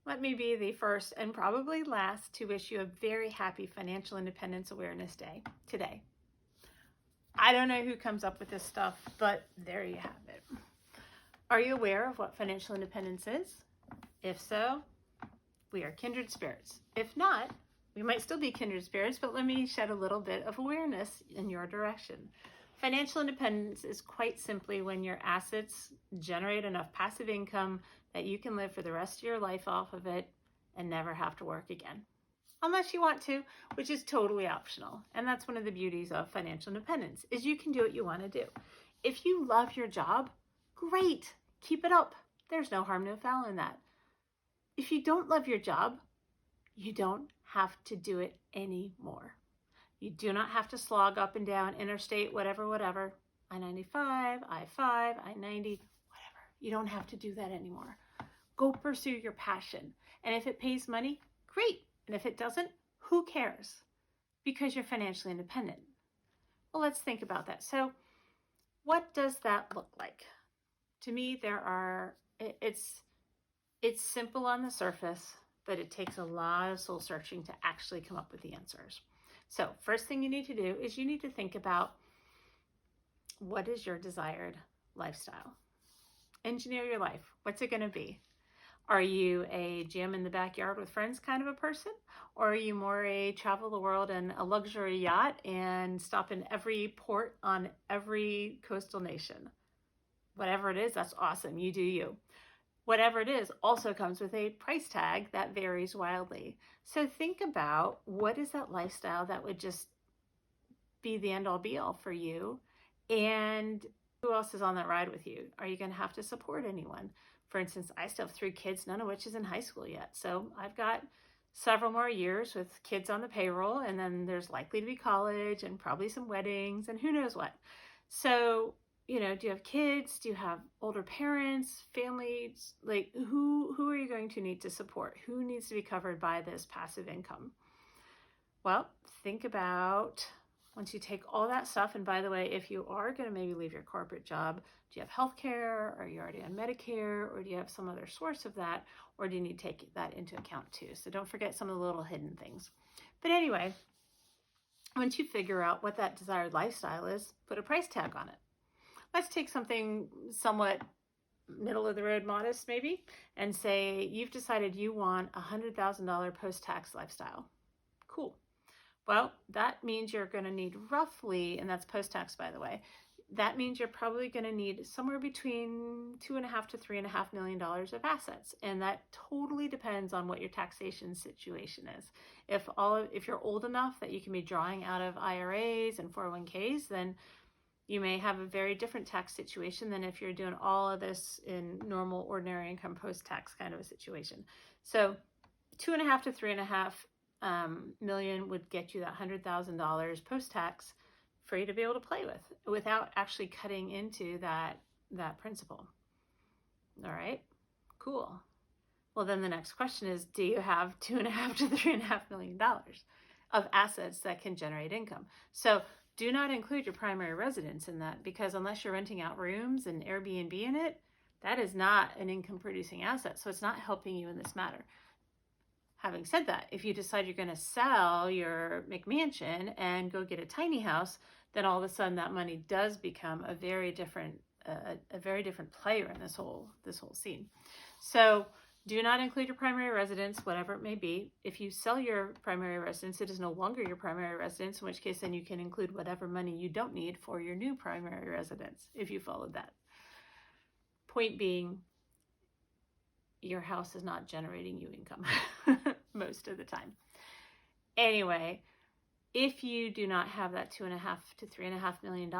Let me be the first and probably last to wish you a very happy Financial Independence Awareness Day today. I don't know who comes up with this stuff, but there you have it. Are you aware of what financial independence is? If so, we are kindred spirits. If not, we might still be kindred spirits, but let me shed a little bit of awareness in your direction. Financial independence is quite simply when your assets generate enough passive income that you can live for the rest of your life off of it and never have to work again. Unless you want to, which is totally optional. And that's one of the beauties of financial independence, is you can do what you want to do. If you love your job, great, keep it up. There's no harm, no foul in that. If you don't love your job, you don't have to do it anymore. You do not have to slog up and down interstate, whatever, I-95, I-5, I-90, whatever. You don't have to do that anymore. Go pursue your passion. And if it pays money, great. And if it doesn't, who cares? Because you're financially independent. Well, let's think about that. So what does that look like? To me, it's simple on the surface, but it takes a lot of soul searching to actually come up with the answers. So first thing you need to do is you need to think about, what is your desired lifestyle? Engineer your life. What's it going to be? Are you a jam in the backyard with friends kind of a person? Or are you more a travel the world in a luxury yacht and stop in every port on every coastal nation? Whatever it is, that's awesome. You do you. Whatever it is also comes with a price tag that varies wildly. So think about, what is that lifestyle that would just be the end all be all for you? And who else is on that ride with you? Are you going to have to support anyone? For instance, I still have 3 kids, none of which is in high school yet. So I've got several more years with kids on the payroll, and then there's likely to be college and probably some weddings and who knows what. So, do you have kids? Do you have older parents, families? Like, who are you going to need to support? Who needs to be covered by this passive income? Well, think about, once you take all that stuff, and by the way, if you are going to maybe leave your corporate job, do you have health care? Are you already on Medicare? Or do you have some other source of that? Or do you need to take that into account too? So don't forget some of the little hidden things. But anyway, once you figure out what that desired lifestyle is, put a price tag on it. Let's take something somewhat middle of the road modest maybe, and say you've decided you want a $100,000 post-tax lifestyle. Cool. Well, that means you're going to need roughly, and that's post-tax by the way, that means you're probably going to need somewhere between $2.5 to $3.5 million of assets. And that totally depends on what your taxation situation is. If you're old enough that you can be drawing out of IRAs and 401ks, then you may have a very different tax situation than if you're doing all of this in normal, ordinary income post-tax kind of a situation. So 2.5 to 3.5 million would get you that $100,000 post-tax for you to be able to play with without actually cutting into that principal. All right, cool. Well, then the next question is, do you have $2.5 to $3.5 million of assets that can generate income? So do not include your primary residence in that, because unless you're renting out rooms and Airbnb in it, that is not an income producing asset. So it's not helping you in this matter. Having said that, if you decide you're going to sell your McMansion and go get a tiny house, then all of a sudden that money does become a very different player in this whole scene. So do not include your primary residence, whatever it may be. If you sell your primary residence, it is no longer your primary residence, in which case then you can include whatever money you don't need for your new primary residence, if you followed that. Point being, your house is not generating you income most of the time. Anyway, if you do not have that $2.5 to $3.5 million,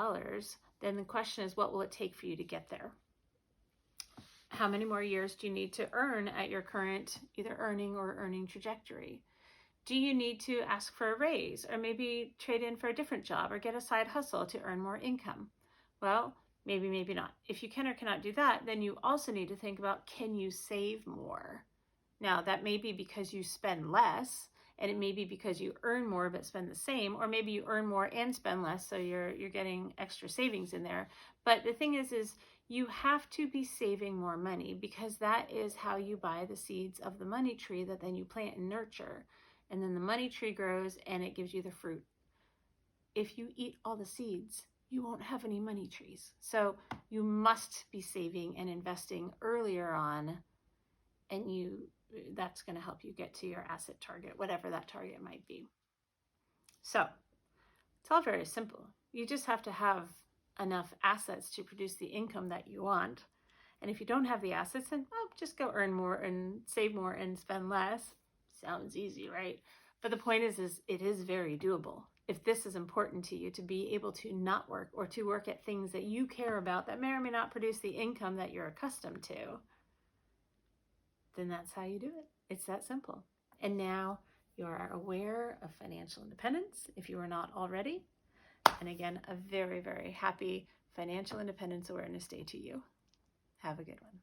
then the question is, what will it take for you to get there? How many more years do you need to earn at your current either earning or earning trajectory? Do you need to ask for a raise, or maybe trade in for a different job or get a side hustle to earn more income? Well, maybe not. If you can or cannot do that, then you also need to think about, can you save more? Now, that may be because you spend less, and it may be because you earn more but spend the same, or maybe you earn more and spend less, so you're getting extra savings in there. But the thing is you have to be saving more money, because that is how you buy the seeds of the money tree that then you plant and nurture. And then the money tree grows and it gives you the fruit. If you eat all the seeds, you won't have any money trees. So you must be saving and investing earlier on, and that's going to help you get to your asset target, whatever that target might be. So it's all very simple. You just have to have enough assets to produce the income that you want. And if you don't have the assets, then just go earn more and save more and spend less. Sounds easy, right? But the point is it is very doable. If this is important to you, to be able to not work, or to work at things that you care about that may or may not produce the income that you're accustomed to, then that's how you do it. It's that simple. And now you are aware of financial independence if you are not already. And again, a very, very happy Financial Independence Awareness Day to you. Have a good one.